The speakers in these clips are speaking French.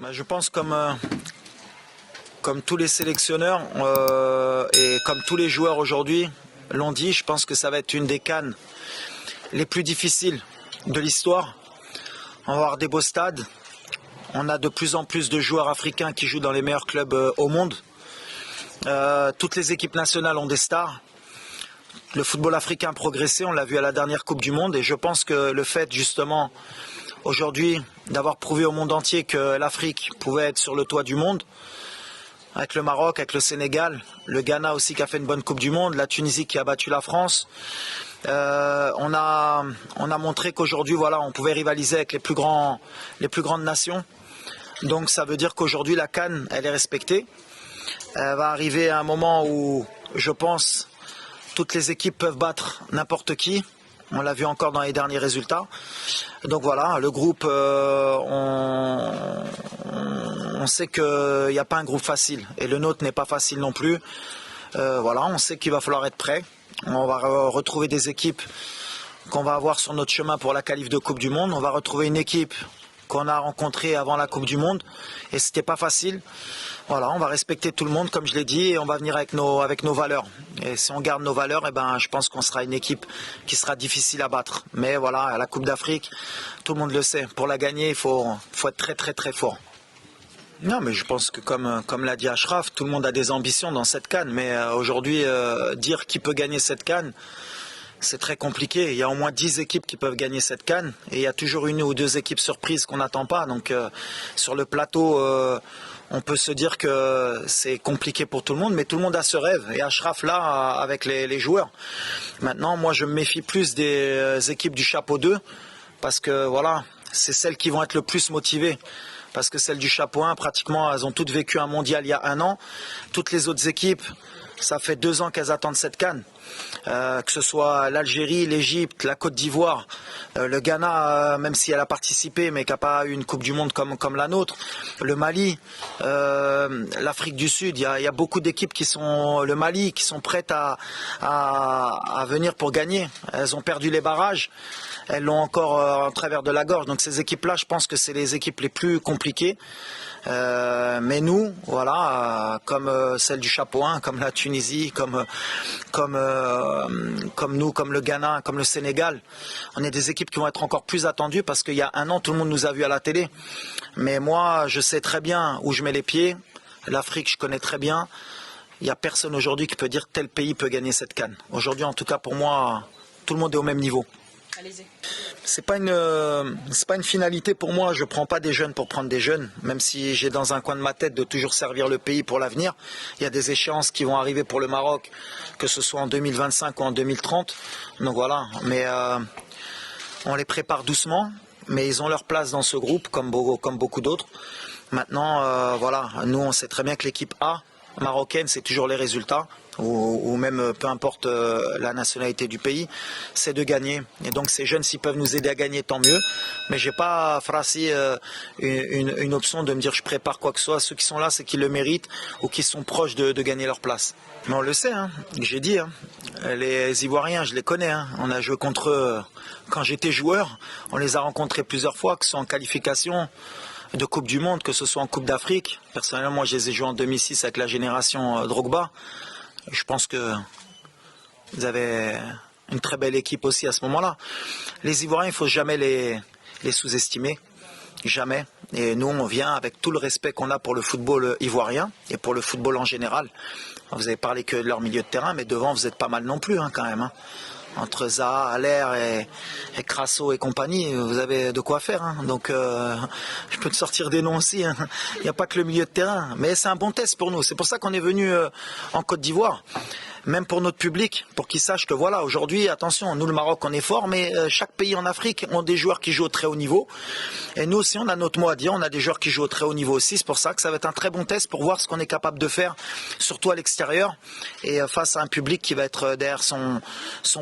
Je pense comme tous les sélectionneurs et comme tous les joueurs aujourd'hui l'ont dit, je pense que ça va être une des CAN les plus difficiles de l'histoire. On va avoir des beaux stades. On a de plus en plus de joueurs africains qui jouent dans les meilleurs clubs au monde. Toutes les équipes nationales ont des stars. Le football africain a progressé, on l'a vu à la dernière Coupe du Monde. Et je pense que le fait justement aujourd'hui d'avoir prouvé au monde entier que l'Afrique pouvait être sur le toit du monde, avec le Maroc, avec le Sénégal, le Ghana aussi qui a fait une bonne Coupe du Monde, la Tunisie qui a battu la France. On a montré qu'aujourd'hui voilà, on pouvait rivaliser avec les plus grandes nations. Donc ça veut dire qu'aujourd'hui la CAN elle est respectée. Elle va arriver à un moment où je pense toutes les équipes peuvent battre n'importe qui. On l'a vu encore dans les derniers résultats. Donc voilà, le groupe, on sait qu'il n'y a pas un groupe facile. Et le nôtre n'est pas facile non plus. Voilà, on sait qu'il va falloir être prêt. On va retrouver des équipes qu'on va avoir sur notre chemin pour la qualif de Coupe du Monde. On va retrouver une équipe qu'on a rencontrée avant la Coupe du Monde. Et c'était pas facile. Voilà, on va respecter tout le monde, comme je l'ai dit, et on va venir avec nos valeurs. Et si on garde nos valeurs, je pense qu'on sera une équipe qui sera difficile à battre. Mais voilà, à la Coupe d'Afrique, tout le monde le sait. Pour la gagner, il faut être très très très fort. Non, mais je pense que comme l'a dit Achraf, tout le monde a des ambitions dans cette CAN. Mais aujourd'hui, dire qui peut gagner cette CAN, c'est très compliqué. Il y a au moins 10 équipes qui peuvent gagner cette CAN. Et il y a toujours une ou deux équipes surprises qu'on n'attend pas. Donc sur le plateau, on peut se dire que c'est compliqué pour tout le monde. Mais tout le monde a ce rêve. Et Achraf là, avec les joueurs. Maintenant, moi, je me méfie plus des équipes du chapeau 2. Parce que voilà, c'est celles qui vont être le plus motivées. Parce que celles du chapeau 1, pratiquement, elles ont toutes vécu un mondial il y a 1 an. Toutes les autres équipes, ça fait 2 ans qu'elles attendent cette CAN. Que ce soit l'Algérie, l'Égypte, la Côte d'Ivoire, le Ghana, même si elle a participé, mais qui n'a pas eu une Coupe du Monde comme la nôtre, le Mali, l'Afrique du Sud, il y a beaucoup d'équipes le Mali, qui sont prêtes à venir pour gagner. Elles ont perdu les barrages, elles l'ont encore en travers de la gorge. Donc ces équipes-là, je pense que c'est les équipes les plus compliquées. Mais nous, voilà, comme celle du chapeau 1, comme la Tunisie, comme nous, comme le Ghana, comme le Sénégal, on est des équipes qui vont être encore plus attendues parce qu'il y a 1 an, tout le monde nous a vus à la télé. Mais moi, je sais très bien où je mets les pieds. L'Afrique, je connais très bien. Il n'y a personne aujourd'hui qui peut dire tel pays peut gagner cette CAN. Aujourd'hui, en tout cas, pour moi, tout le monde est au même niveau. Allez-y. C'est pas une finalité pour moi. Je prends pas des jeunes pour prendre des jeunes, même si j'ai dans un coin de ma tête de toujours servir le pays pour l'avenir. Il y a des échéances qui vont arriver pour le Maroc, que ce soit en 2025 ou en 2030. Donc voilà, mais on les prépare doucement, mais ils ont leur place dans ce groupe, comme beaucoup d'autres. Maintenant, voilà, nous on sait très bien que l'équipe A marocaine, c'est toujours les résultats. Ou même peu importe la nationalité du pays, c'est de gagner. Et donc ces jeunes, s'ils peuvent nous aider à gagner, tant mieux. Mais j'ai pas phrasé une option de me dire je prépare quoi que ce soit. Ceux qui sont là, c'est qu'ils le méritent ou qui sont proches de gagner leur place. Mais on le sait, hein, j'ai dit, hein, les Ivoiriens, je les connais. Hein, on a joué contre eux quand j'étais joueur. On les a rencontrés plusieurs fois, que ce soit en qualification de Coupe du Monde, que ce soit en Coupe d'Afrique. Personnellement, moi, je les ai joués en 2006 avec la génération Drogba. Je pense que vous avez une très belle équipe aussi à ce moment-là. Les Ivoiriens, il ne faut jamais les sous-estimer. Jamais. Et nous, on vient avec tout le respect qu'on a pour le football ivoirien et pour le football en général. Vous avez parlé que de leur milieu de terrain, mais devant, vous n'êtes pas mal non plus, hein, quand même. Hein. Entre Zaha, Haller et Crasso et compagnie, vous avez de quoi faire. Hein. Donc, je peux te sortir des noms aussi. Hein. Il n'y a pas que le milieu de terrain. Mais c'est un bon test pour nous. C'est pour ça qu'on est venu en Côte d'Ivoire. Même pour notre public, pour qu'ils sachent que voilà, aujourd'hui, attention, nous le Maroc on est fort, mais chaque pays en Afrique ont des joueurs qui jouent au très haut niveau. Et nous aussi on a notre mot à dire, on a des joueurs qui jouent au très haut niveau aussi. C'est pour ça que ça va être un très bon test pour voir ce qu'on est capable de faire, surtout à l'extérieur, et face à un public qui va être derrière son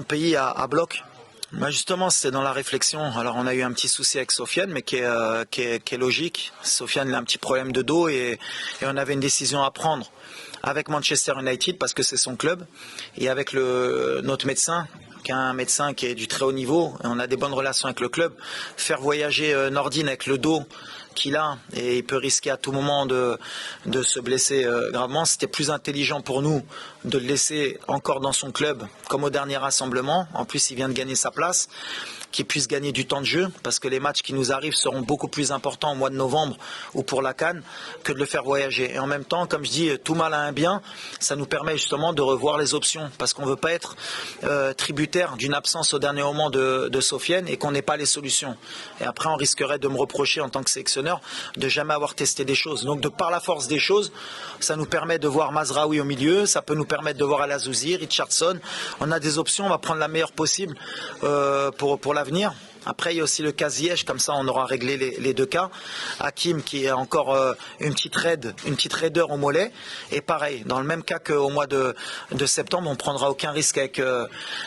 pays à bloc. Bah justement, c'était dans la réflexion. Alors, on a eu un petit souci avec Sofiane, mais qui est logique. Sofiane a un petit problème de dos et on avait une décision à prendre avec Manchester United parce que c'est son club et avec notre médecin, qui est un médecin qui est du très haut niveau. Et on a des bonnes relations avec le club. Faire voyager Nordine avec le dos qu'il a et il peut risquer à tout moment de se blesser gravement. C'était plus intelligent pour nous de le laisser encore dans son club comme au dernier rassemblement. En plus, il vient de gagner sa place, qu'il puisse gagner du temps de jeu parce que les matchs qui nous arrivent seront beaucoup plus importants au mois de novembre ou pour la CAN que de le faire voyager. Et en même temps, comme je dis, tout mal a un bien, ça nous permet justement de revoir les options parce qu'on ne veut pas être tributaire d'une absence au dernier moment de Sofiane et qu'on n'ait pas les solutions. Et après, on risquerait de me reprocher en tant que sélectionneur de jamais avoir testé des choses. Donc, de par la force des choses, ça nous permet de voir Mazraoui au milieu, ça peut nous permettre de voir Al Azouzi, Richardson. On a des options, on va prendre la meilleure possible pour l'avenir. Après, il y a aussi le cas Ziyech, comme ça on aura réglé les deux cas. Hakim qui a encore une petite raideur au mollet. Et pareil, dans le même cas qu'au mois de septembre, on ne prendra aucun risque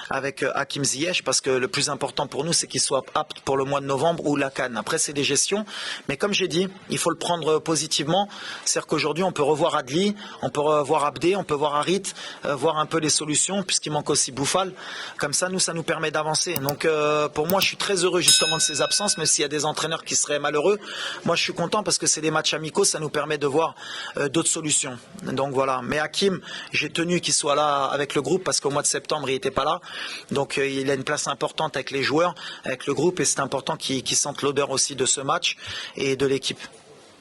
avec Hakim Ziyech parce que le plus important pour nous, c'est qu'il soit apte pour le mois de novembre ou la CAN. Après, c'est des gestions. Mais comme j'ai dit, il faut le prendre positivement. C'est-à-dire qu'aujourd'hui, on peut revoir Adli, on peut revoir Abdé, on peut voir Harit, voir un peu les solutions, puisqu'il manque aussi Bouffal. Comme ça, ça nous permet d'avancer. Donc, pour moi, je suis très heureux justement de ces absences, mais s'il y a des entraîneurs qui seraient malheureux, moi je suis content parce que c'est des matchs amicaux, ça nous permet de voir d'autres solutions. Donc voilà, mais Hakim, j'ai tenu qu'il soit là avec le groupe parce qu'au mois de septembre il n'était pas là, donc il a une place importante avec les joueurs, avec le groupe, et c'est important qu'il sente l'odeur aussi de ce match et de l'équipe.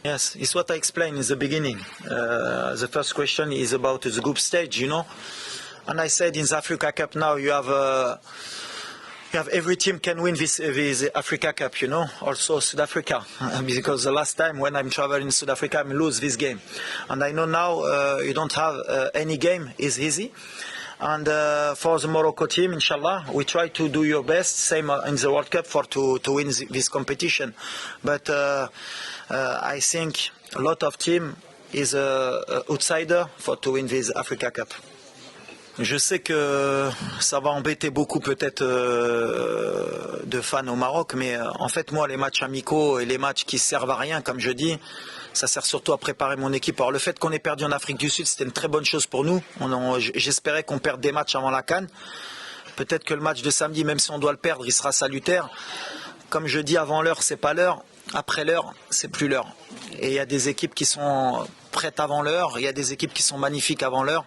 Yes, it's what I explained in the beginning. The first question is about the group stage, you know, and I said in the Africa Cup now you have every team can win this Africa Cup, you know, also South Africa, because the last time when I'm traveling in South Africa, I lose this game. And I know now you don't have any game is easy. And for the Morocco team, inshallah, we try to do your best, same in the World Cup, to win this competition. But I think a lot of team is a outsider to win this Africa Cup. Je sais que ça va embêter beaucoup peut-être de fans au Maroc, mais en fait moi les matchs amicaux et les matchs qui servent à rien, comme je dis, ça sert surtout à préparer mon équipe. Alors le fait qu'on ait perdu en Afrique du Sud, c'était une très bonne chose pour nous. J'espérais qu'on perde des matchs avant la CAN. Peut-être que le match de samedi, même si on doit le perdre, il sera salutaire. Comme je dis, avant l'heure, c'est pas l'heure. Après l'heure, c'est plus l'heure. Et il y a des équipes qui sont prêtes avant l'heure, il y a des équipes qui sont magnifiques avant l'heure.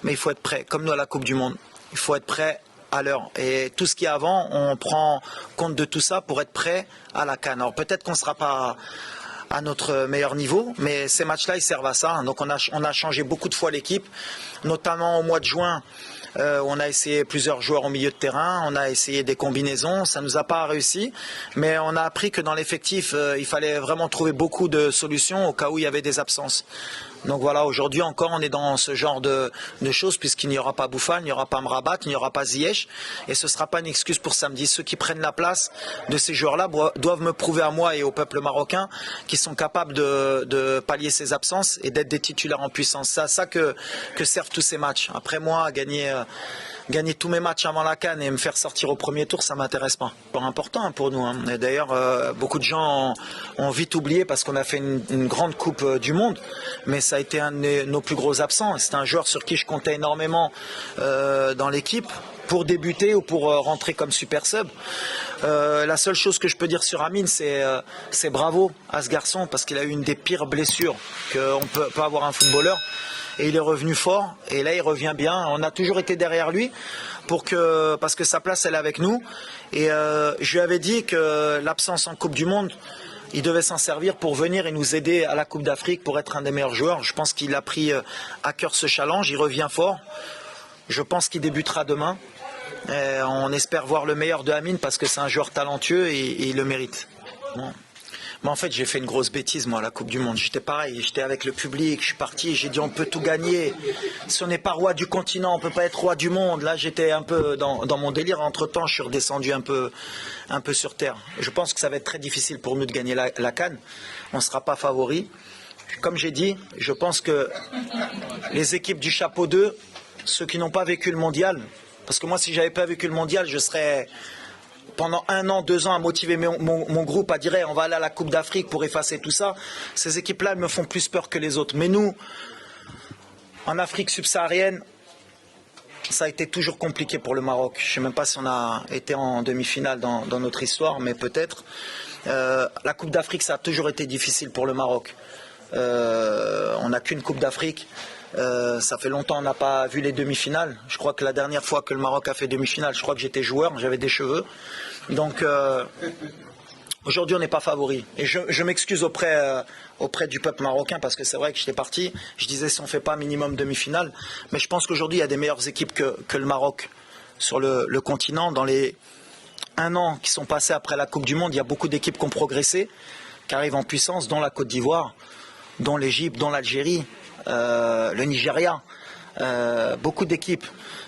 Mais il faut être prêt, comme nous à la Coupe du Monde. Il faut être prêt à l'heure. Et tout ce qui est avant, on prend compte de tout ça pour être prêt à la CAN. Alors peut-être qu'on ne sera pas à notre meilleur niveau, mais ces matchs-là, ils servent à ça. Donc on a changé beaucoup de fois l'équipe, notamment au mois de juin. On a essayé plusieurs joueurs au milieu de terrain, on a essayé des combinaisons, ça ne nous a pas réussi, mais on a appris que dans l'effectif, il fallait vraiment trouver beaucoup de solutions au cas où il y avait des absences. Donc voilà, aujourd'hui encore, on est dans ce genre de choses, puisqu'il n'y aura pas Bouffal, il n'y aura pas Mrabat, il n'y aura pas Ziyech, et ce ne sera pas une excuse pour samedi. Ceux qui prennent la place de ces joueurs-là doivent me prouver à moi et au peuple marocain qu'ils sont capables de pallier ces absences et d'être des titulaires en puissance. C'est à ça que servent tous ces matchs. Après moi, gagner tous mes matchs avant la CAN et me faire sortir au premier tour, ça ne m'intéresse pas. C'est important pour nous. Et d'ailleurs, beaucoup de gens ont vite oublié parce qu'on a fait une grande Coupe du Monde, mais ça a été un de nos plus gros absents. C'est un joueur sur qui je comptais énormément dans l'équipe pour débuter ou pour rentrer comme super sub. La seule chose que je peux dire sur Amine, c'est bravo à ce garçon parce qu'il a eu une des pires blessures qu'on peut avoir un footballeur. Et il est revenu fort, et là il revient bien. On a toujours été derrière lui parce que sa place elle est avec nous. Et je lui avais dit que l'absence en Coupe du Monde, il devait s'en servir pour venir et nous aider à la Coupe d'Afrique pour être un des meilleurs joueurs. Je pense qu'il a pris à cœur ce challenge, il revient fort. Je pense qu'il débutera demain. Et on espère voir le meilleur de Amine parce que c'est un joueur talentueux et il le mérite. Bon. Mais en fait, j'ai fait une grosse bêtise, moi, à la Coupe du Monde. J'étais pareil, j'étais avec le public, je suis parti, j'ai dit on peut tout gagner. Si on n'est pas roi du continent, on ne peut pas être roi du monde. Là, j'étais un peu dans mon délire. Entre-temps, je suis redescendu un peu sur terre. Je pense que ça va être très difficile pour nous de gagner la CAN. On ne sera pas favori. Comme j'ai dit, je pense que les équipes du chapeau 2, ceux qui n'ont pas vécu le mondial, parce que moi, si je n'avais pas vécu le mondial, je serais pendant 1 an, 2 ans à motiver mon groupe à dire on va aller à la Coupe d'Afrique pour effacer tout ça. Ces équipes-là, elles me font plus peur que les autres. Mais nous, en Afrique subsaharienne, ça a été toujours compliqué pour le Maroc. Je ne sais même pas si on a été en demi-finale dans notre histoire, mais peut-être. La Coupe d'Afrique, ça a toujours été difficile pour le Maroc. On n'a qu'une Coupe d'Afrique. Ça fait longtemps qu'on n'a pas vu les demi-finales. Je crois que la dernière fois que le Maroc a fait demi-finale, je crois que j'étais joueur, j'avais des cheveux. Donc aujourd'hui, on n'est pas favori. Et je m'excuse auprès du peuple marocain parce que c'est vrai que j'étais parti. Je disais si on ne fait pas minimum demi-finale. Mais je pense qu'aujourd'hui, il y a des meilleures équipes que le Maroc sur le continent. Dans les 1 an qui sont passés après la Coupe du Monde, il y a beaucoup d'équipes qui ont progressé, qui arrivent en puissance, dont la Côte d'Ivoire, dont l'Égypte, dont l'Algérie, le Nigeria. Beaucoup d'équipes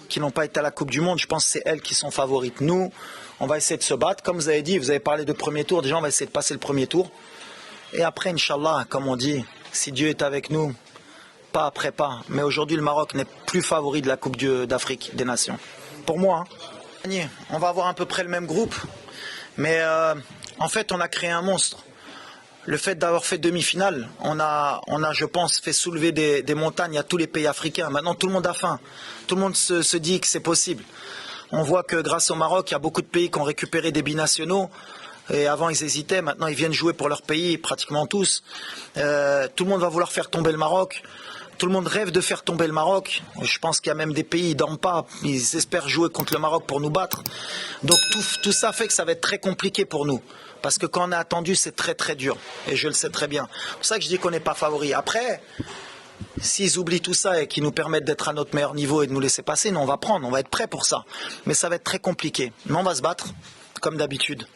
qui n'ont pas été à la Coupe du Monde. Je pense que c'est elles qui sont favorites. Nous, on va essayer de se battre. Comme vous avez dit, vous avez parlé de premier tour. Déjà, on va essayer de passer le premier tour. Et après, Inch'Allah, comme on dit, si Dieu est avec nous, pas après pas. Mais aujourd'hui, le Maroc n'est plus favori de la Coupe d'Afrique des Nations. Pour moi, hein. On va avoir à peu près le même groupe. Mais en fait, on a créé un monstre. Le fait d'avoir fait demi-finale, on a, je pense, fait soulever des montagnes à tous les pays africains. Maintenant, tout le monde a faim. Tout le monde se dit que c'est possible. On voit que grâce au Maroc, il y a beaucoup de pays qui ont récupéré des binationaux. Et avant, ils hésitaient. Maintenant, ils viennent jouer pour leur pays, pratiquement tous. Tout le monde va vouloir faire tomber le Maroc. Tout le monde rêve de faire tomber le Maroc. Je pense qu'il y a même des pays, ils dorment pas. Ils espèrent jouer contre le Maroc pour nous battre. Donc tout ça fait que ça va être très compliqué pour nous. Parce que quand on est attendu, c'est très très dur. Et je le sais très bien. C'est pour ça que je dis qu'on n'est pas favori. Après, s'ils oublient tout ça et qu'ils nous permettent d'être à notre meilleur niveau et de nous laisser passer, nous on va prendre, on va être prêts pour ça. Mais ça va être très compliqué. Mais on va se battre, comme d'habitude.